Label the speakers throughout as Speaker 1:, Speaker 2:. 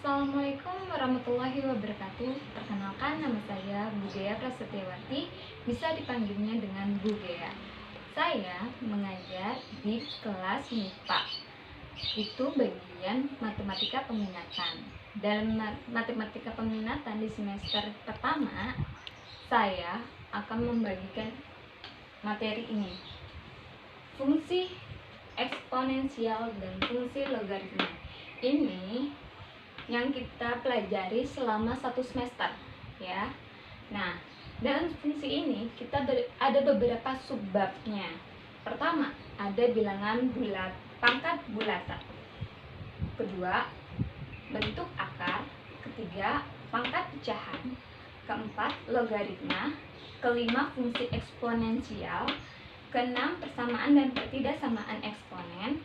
Speaker 1: Assalamualaikum warahmatullahi wabarakatuh. Perkenalkan, nama saya Bu Gea Prasetyawati, bisa dipanggilnya dengan Bu Gea. Saya mengajar di kelas MIPA. Itu bagian matematika peminatan. Dalam matematika peminatan di semester pertama, saya akan membagikan materi ini: fungsi eksponensial dan fungsi logaritma. Ini yang kita pelajari selama 1 semester, ya. Nah, dalam fungsi ini kita ada beberapa subbabnya. Pertama, ada bilangan bulat, pangkat bulatan. Kedua, bentuk akar. Ketiga, pangkat pecahan. Keempat, logaritma. Kelima, fungsi eksponensial. Keenam, persamaan dan ketidaksamaan eksponen.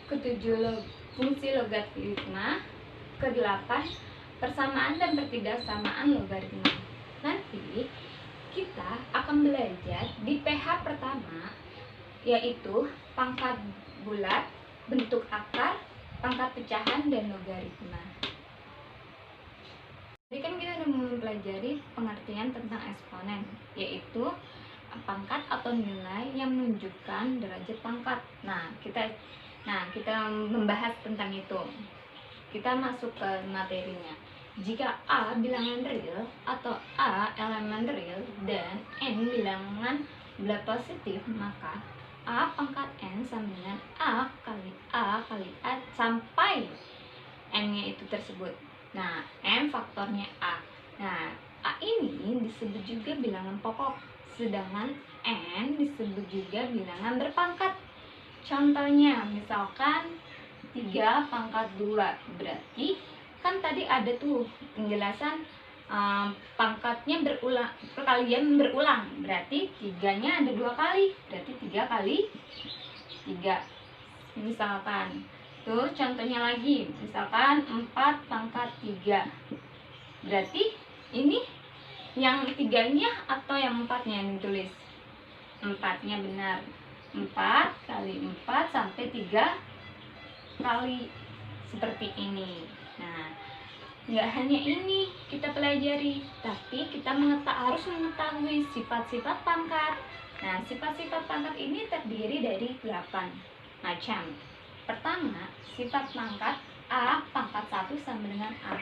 Speaker 1: Ketujuh, fungsi logaritma. Kedelapan, persamaan dan ketidaksamaan logaritma. Nanti kita akan belajar di PH pertama, yaitu pangkat bulat, bentuk akar, pangkat pecahan, dan logaritma. Jadi kan kita sudah mempelajari pengertian tentang eksponen, yaitu pangkat atau nilai yang menunjukkan derajat pangkat. Nah, kita membahas tentang itu. Kita masuk ke materinya. Jika A bilangan real atau A elemen real dan N bilangan bulat positif, maka A pangkat N sama dengan A kali A sampai N-nya itu tersebut. Nah, M faktornya A. Nah, A ini disebut juga bilangan pokok, sedangkan N disebut juga bilangan berpangkat. Contohnya, misalkan 3 pangkat 2, berarti kan tadi ada tuh penjelasan pangkatnya perkalian berulang, berarti 3-nya ada 2 kali, berarti 3 kali 3. Misalkan tuh contohnya lagi, misalkan 4 pangkat 3, berarti ini yang 3-nya atau yang 4-nya yang ditulis? 4-nya benar. 4 kali 4 sampai 3 kali, seperti ini. Nah, nggak hanya ini kita pelajari, tapi kita harus mengetahui sifat-sifat pangkat. Nah, sifat-sifat pangkat ini terdiri dari 8 macam. Pertama, sifat pangkat A pangkat 1 sama dengan A,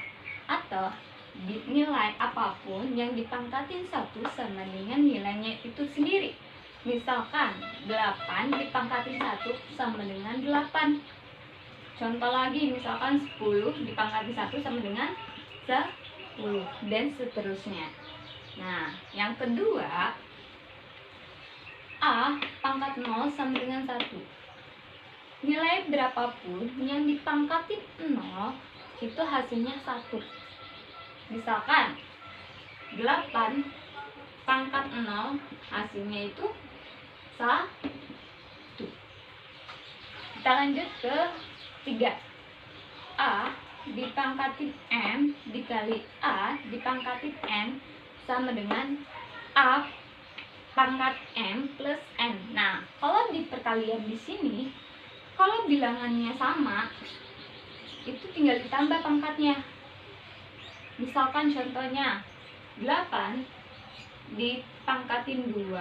Speaker 1: atau nilai apapun yang dipangkatin 1 sama dengan nilainya itu sendiri. Misalkan 8 dipangkatin 1 sama dengan 8. Contoh lagi, misalkan 10 dipangkati 1 sama dengan 10, dan seterusnya. Nah, yang kedua, A pangkat 0 sama dengan 1. Nilai berapapun yang dipangkatin 0, itu hasilnya 1. Misalkan 8 pangkat 0, hasilnya itu 1. Kita lanjut ke 3. A dipangkatin M dikali A dipangkatin N sama dengan A pangkat M plus N. Nah, kalau di perkalian di sini, kalau bilangannya sama, itu tinggal ditambah pangkatnya. Misalkan contohnya 8 dipangkatin 2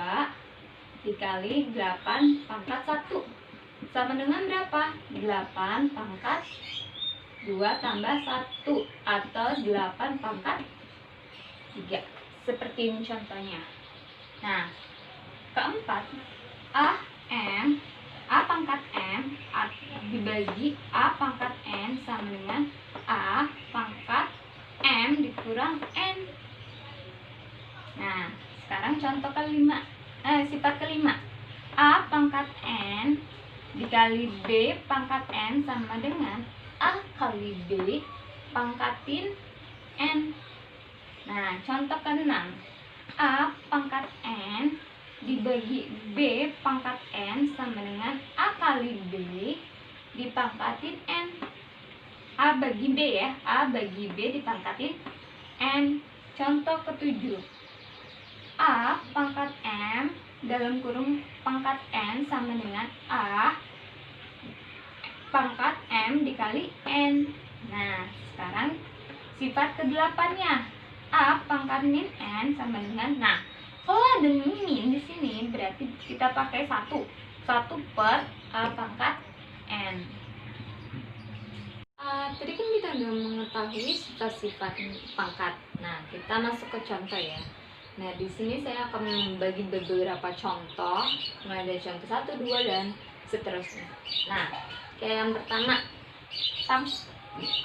Speaker 1: dikali 8 pangkat 1 sama dengan berapa? 8 pangkat 2 tambah 1, atau 8 pangkat 3. Seperti ini contohnya. Nah, keempat, A pangkat M dibagi A pangkat N sama dengan A pangkat M dikurang N. Nah, sekarang contoh sifat kelima. A pangkat N dikali B pangkat N sama dengan A kali B pangkatin N. Nah, contoh ke-6. A pangkat N dibagi B pangkat N sama dengan A kali B dipangkatin N. A bagi B ya, A bagi B dipangkatin N. Contoh ke-7. A pangkat M dalam kurung pangkat N sama dengan A pangkat M dikali N. Nah, sekarang sifat ke-8-nya. A pangkat min N sama dengan, nah kalau ada min di sini berarti kita pakai 1 per A pangkat N. Tadi kan kita udah mengetahui sifat-sifat pangkat. Nah, kita masuk ke contoh ya. Nah, di sini saya akan membagi beberapa contoh, mulai dari contoh 1, 2, dan seterusnya. Nah, kayak yang pertama,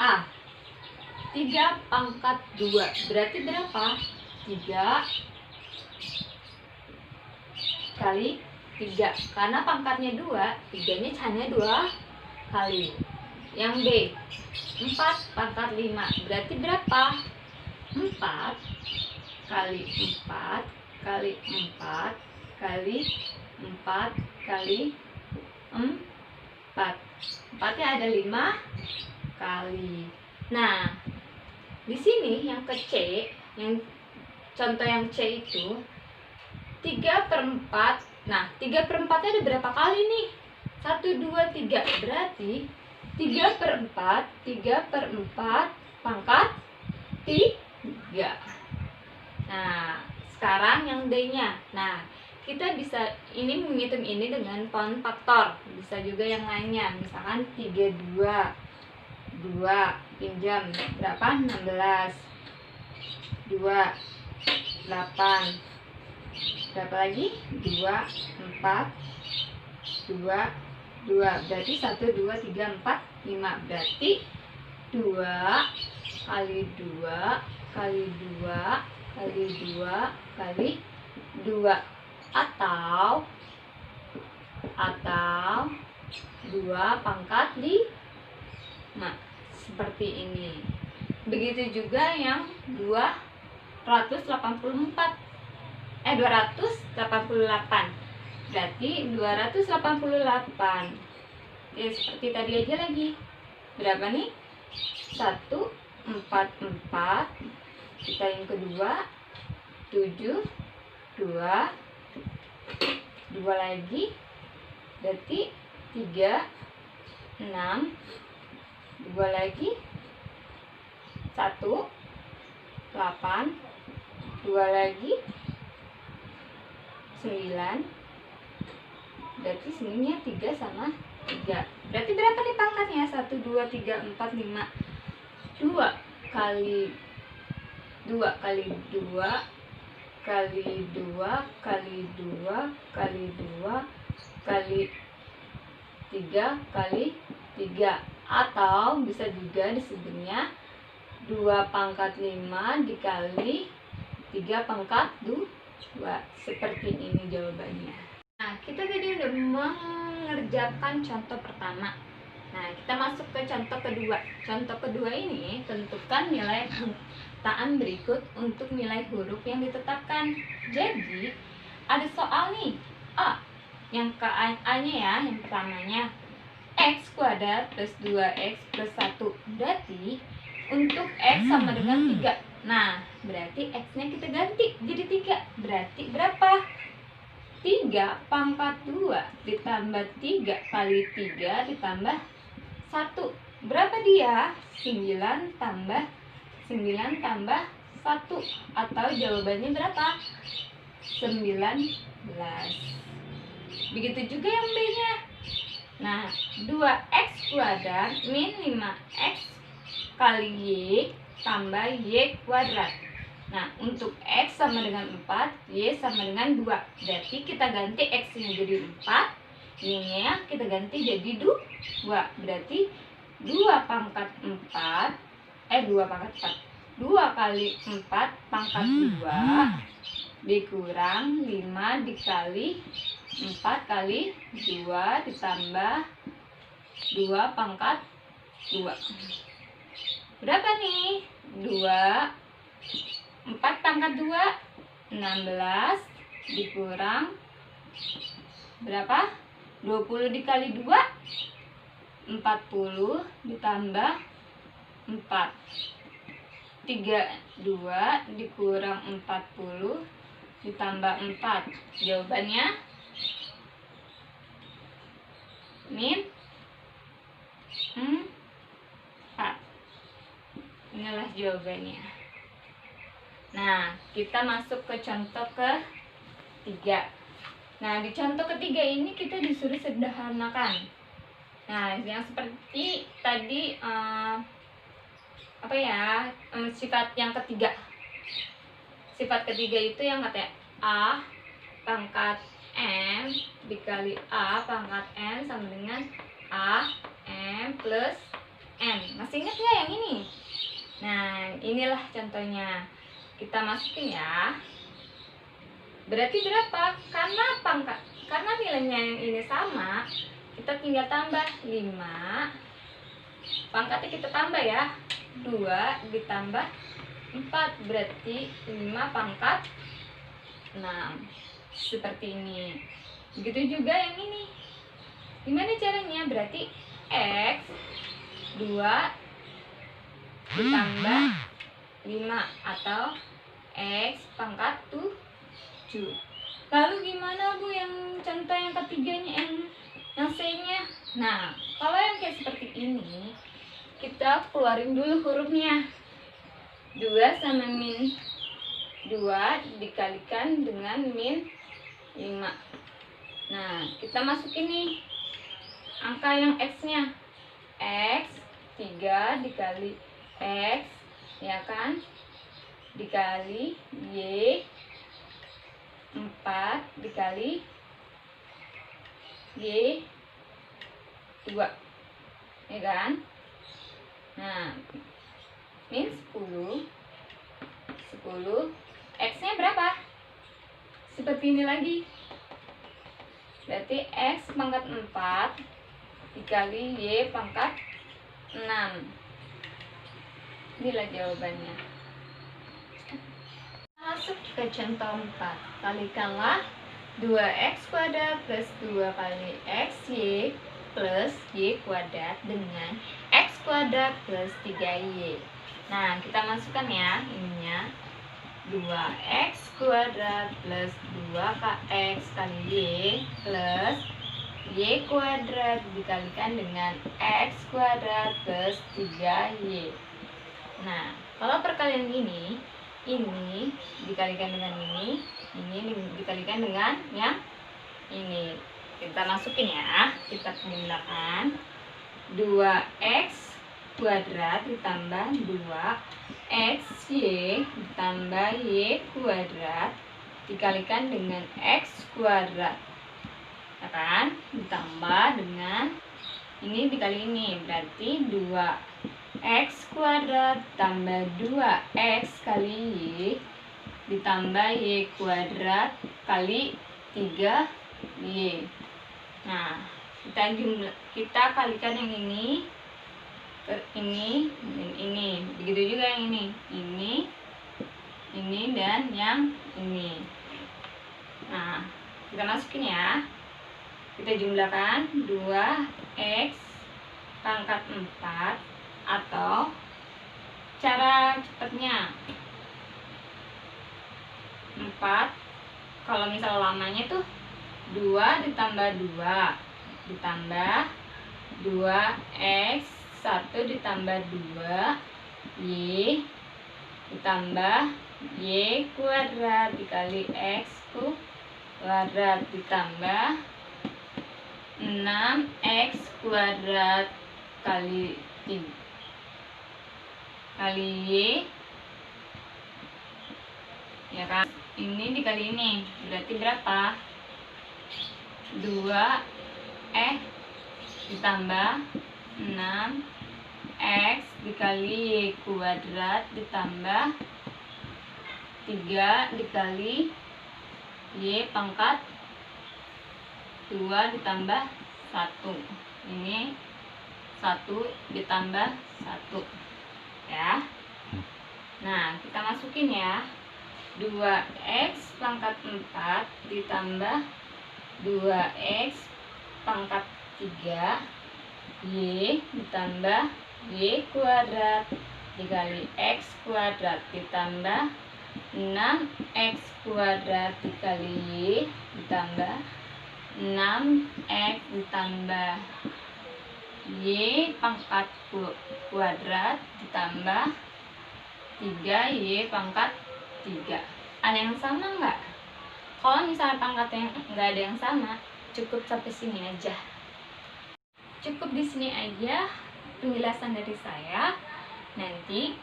Speaker 1: A 3 pangkat 2 berarti berapa? 3 kali 3, karena pangkatnya 2, 3-nya hanya 2 kali. Yang B 4 pangkat 5 berarti berapa? 4 kali 4 kali 4 kali 4 kali 4. 4-nya ada 5 kali. Nah, di sini yang ke C, yang contoh yang C itu 3/4. Nah, 3/4-nya ada berapa kali nih? 1, 2, 3. Berarti 3/4 pangkat 3. Nah, sekarang yang D-nya. Nah, kita bisa ini menghitung ini dengan pound faktor. Bisa juga yang lainnya. Misalkan 32 2 pinjam berapa? 16 2 8 berapa lagi? 2 4 2 2 berarti 1 2 3 4 5 berarti 2 kali 2 kali 2 kali 2 kali 2 atau 2 pangkat 5 seperti ini. Begitu juga yang 288 berarti 288. Ya, seperti tadi aja lagi. Berapa nih? 144. Kita yang kedua 7 2 lagi berarti 3 6 2 lagi 1 8 2 lagi 9 berarti sininya 3 sama 3. Berarti berapa nih pangkatnya? 1 2 3 4 5. 2 kali 2 kali 2 kali 2 kali 2 kali 2 kali 3 kali 3, atau bisa juga disebutnya 2 pangkat 5 dikali 3 pangkat 2. Seperti ini jawabannya. Nah, kita tadi udah mengerjakan contoh pertama. Nah, kita masuk ke contoh kedua. Contoh kedua ini, tentukan nilai penciptaan berikut untuk nilai huruf yang ditetapkan. Jadi, ada soal nih. A, yang ke A-nya ya, yang pertamanya. X kuadrat plus 2X plus 1. Berarti, untuk X sama dengan 3. Nah, berarti X-nya kita ganti jadi 3. Berarti berapa? 3 pangkat 2 ditambah 3 kali 3 ditambah 1. Berapa dia? 9 tambah 1. Atau jawabannya berapa? 19. Begitu juga yang B-nya. Nah, 2X kuadrat min 5X kali Y tambah Y kuadrat. Nah, untuk X sama dengan 4, Y sama dengan 2. Berarti kita ganti X-nya jadi 4, Y-nya kita ganti jadi 2. Berarti 2 pangkat 4, 2 kali 4 pangkat 2 dikurang 5 dikali 4 kali 2 ditambah 2 pangkat 2. Berapa nih? 4 pangkat 2 16 dikurang berapa? 20 dikali 2 40 ditambah 4. 32 dikurang 40 ditambah 4. Jawabannya min 4. inilah jawabannya. Nah, kita masuk ke contoh ketiga. Nah, di contoh ketiga ini kita disuruh sederhanakan. Nah, yang seperti tadi sifat yang ketiga. Sifat ketiga itu yang katanya A pangkat M dikali A pangkat N sama dengan A M plus N. Masih ingat nggak yang ini? Nah, inilah contohnya. Kita masukin ya. Berarti berapa? Karena nilainya yang ini sama, kita tinggal tambah 5. Pangkatnya kita tambah ya. 2 ditambah 4 berarti 5 pangkat 6. Seperti ini. Begitu juga yang ini. Gimana caranya? Berarti X 2 ditambah 5 atau X pangkat 7. Lalu gimana Bu yang contoh yang ketiganya, yang C-nya? Nah, kalau yang kayak seperti ini, kita keluarin dulu hurufnya. 2 sama min 2 dikalikan dengan min 5. Nah, kita masukin nih angka yang X-nya. X 3 dikali X, ya kan? Dikali Y 4 dikali Y 2, ya kan? Nah, min 10 X nya berapa? Seperti ini lagi. Berarti X pangkat 4 dikali Y pangkat 6. Inilah jawabannya. Masuk ke contoh 4. Kalikanlah 2x kuadrat plus 2 kali xy plus y kuadrat dengan x kuadrat plus 3y. Nah, kita masukkan ya ininya. 2x kuadrat plus 2x kali y plus y kuadrat dikalikan dengan x kuadrat plus 3y. Nah, kalau perkalian ini dikalikan dengan ini dikalikan dengan yang ini. Kita masukin ya, kita jumlahkan. 2x kuadrat ditambah 2xy ditambah y kuadrat dikalikan dengan x kuadrat, ya kan? Ditambah dengan ini dikali ini, berarti 2x kuadrat tambah 2x kali y ditambah y kuadrat kali 3y. Nah, kita kalikan yang ini dan ini. Begitu juga yang ini dan yang ini. Nah, kita masukin ya. Kita jumlahkan 2x pangkat 4 atau cara cepatnya 4. Kalau misal lamanya tuh 2 ditambah 2 ditambah 2x 1 ditambah 2 y ditambah y kuadrat dikali x kuadrat ditambah 6x kuadrat kali y, ya kan? Ini dikali ini berarti berapa? 2 ditambah 6x dikali y kuadrat ditambah 3 dikali y pangkat 2 ditambah 1. Ini 1 ditambah 1 ya. Nah, kita masukin ya. 2x pangkat 4 ditambah 2x pangkat 3 y ditambah y kuadrat dikali x kuadrat ditambah 6x kuadrat dikali y ditambah 6x ditambah y pangkat kuadrat ditambah 3Y pangkat 3. Ada yang sama nggak? Kalau misalnya pangkatnya nggak ada yang sama, cukup sampai sini aja. Cukup di sini aja penjelasan dari saya. Nanti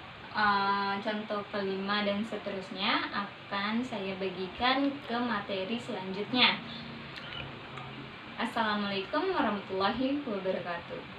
Speaker 1: contoh kelima dan seterusnya akan saya bagikan ke materi selanjutnya. Assalamualaikum warahmatullahi wabarakatuh.